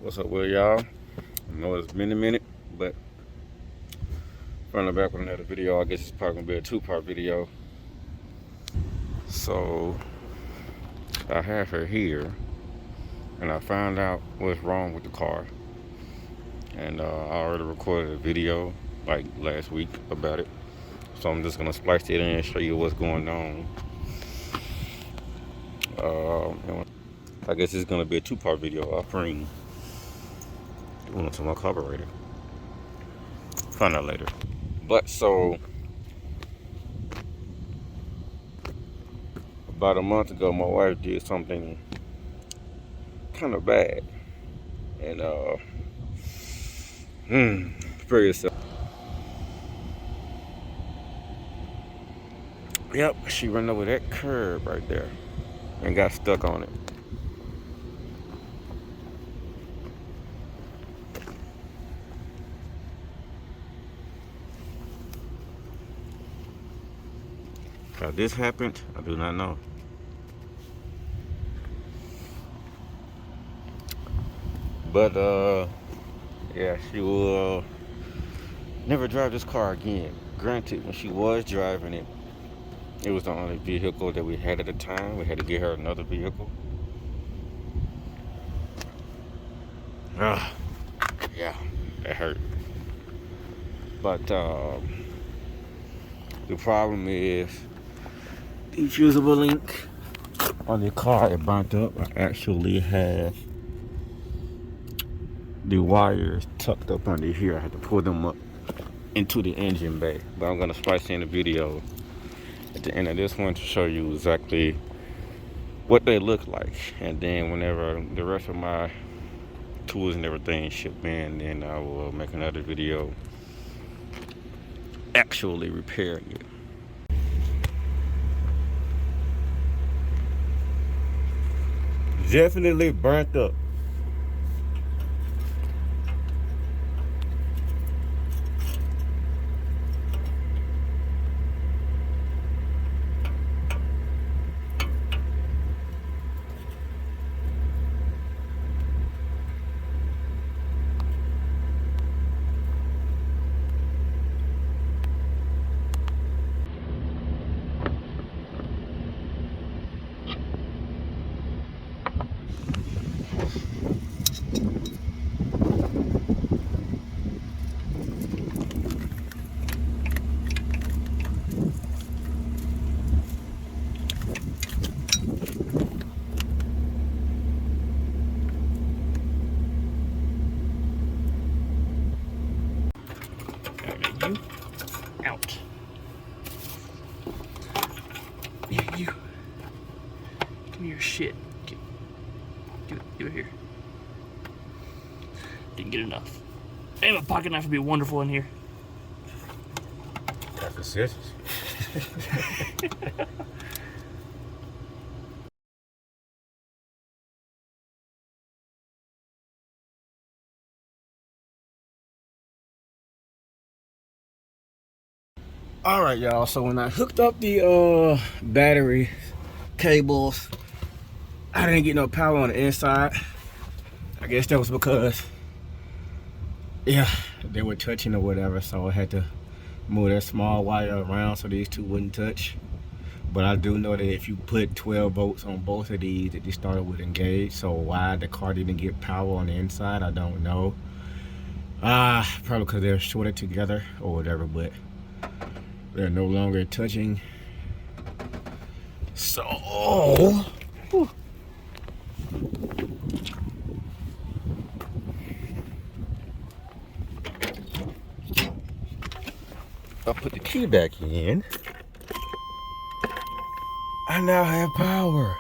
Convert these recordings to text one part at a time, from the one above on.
What's up with y'all? I know it's been a minute, but running back with another video. I guess it's probably gonna be a two-part video. So I have her here, and I found out what's wrong with the car. And I already recorded a video like last week about it. So I'm just gonna splice it in and show you what's going on. I guess it's gonna be a two-part video. I'll bring one to my carburetor. Find out later. But so about a month ago, my wife did something kind of bad, and very yourself. Yep, she ran over that curb right there and got stuck on it. How this happened, I do not know. But yeah, she will never drive this car again. Granted, when she was driving it, it was the only vehicle that we had at the time. We had to get her another vehicle. Yeah, that hurt. But the problem is the fusible link on the car, it burnt up. I actually have the wires tucked up under here. I had to pull them up into the engine bay. But I'm gonna splice in the video at the end of this one to show you exactly what they look like. And then whenever the rest of my tools and everything ship in, then I will make another video actually repairing it. Definitely burnt up. You out. Yeah, you. Give me your shit. Give it here. Didn't get enough. And a pocket knife would be wonderful in here. That's the scissors. All right, y'all. So when I hooked up the battery cables, I didn't get no power on the inside. I guess that was because, yeah, they were touching or whatever. So I had to move that small wire around so these two wouldn't touch. But I do know that if you put 12 volts on both of these, that they started with engage. So why the car didn't get power on the inside, I don't know. Probably because they're shorted together or whatever. But they're no longer touching. So, whew. I'll put the key back in. I now have power.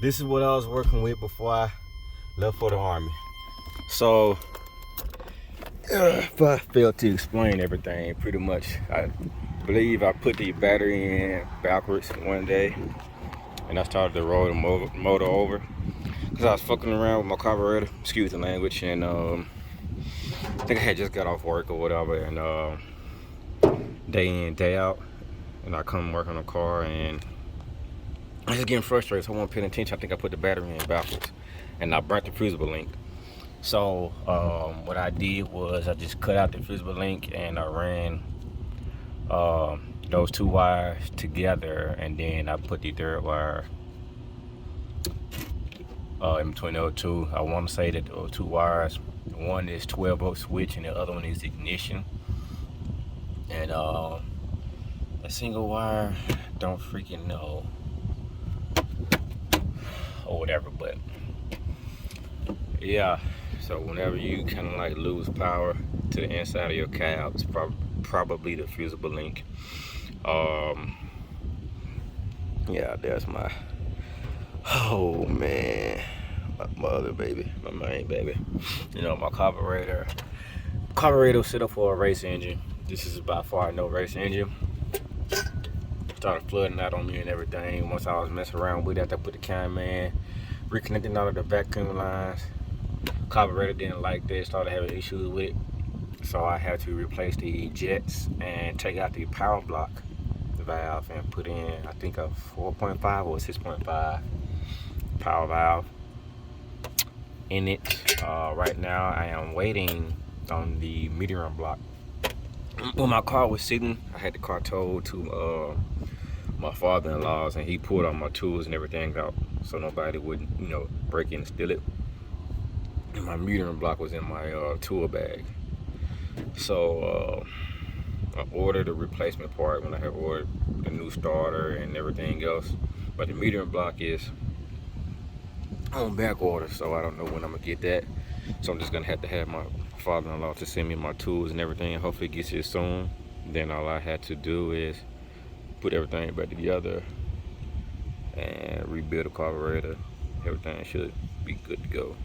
This is what I was working with before I left for the Army. So, if I failed to explain everything, pretty much, I believe I put the battery in backwards one day, and I started to roll the motor over because I was fucking around with my carburetor, excuse the language, and I think I had just got off work or whatever, and day in, day out, and I come work on the car, and I was getting frustrated, so I wasn't paying attention. I think I put the battery in backwards, and I burnt the fusible link. So what I did was I just cut out the fusible link and I ran those 2 wires together, and then I put the 3rd wire in between those 2. I want to say that those 2 wires, one is 12-volt switch and the other one is ignition. And a single wire, don't freaking know, or whatever. But yeah, so whenever you kind of like lose power to the inside of your cab, it's probably the fusible link. Yeah, there's my, oh man, my other baby, my main baby. You know, my carburetor set up for a race engine. This is by far no race engine. Started flooding out on me and everything. Once I was messing around with it, I put the cam in, reconnecting all of the vacuum lines. Carburetor didn't like that, started having issues with it. So I had to replace the jets and take out the power block valve and put in, I think, a 4.5 or 6.5 power valve in it. Right now I am waiting on the medium block. When my car was sitting, I had the car towed to my father-in-law's, and he pulled all my tools and everything out so nobody would, you know, break in and steal it. And my metering block was in my tool bag. So I ordered a replacement part when I had ordered the new starter and everything else. But the metering block is on back order, so I don't know when I'm gonna get that. So I'm just gonna have to have my father-in-law to send me my tools and everything, and hopefully it gets here soon. Then all I had to do is put everything back together and rebuild the carburetor. Everything should be good to go.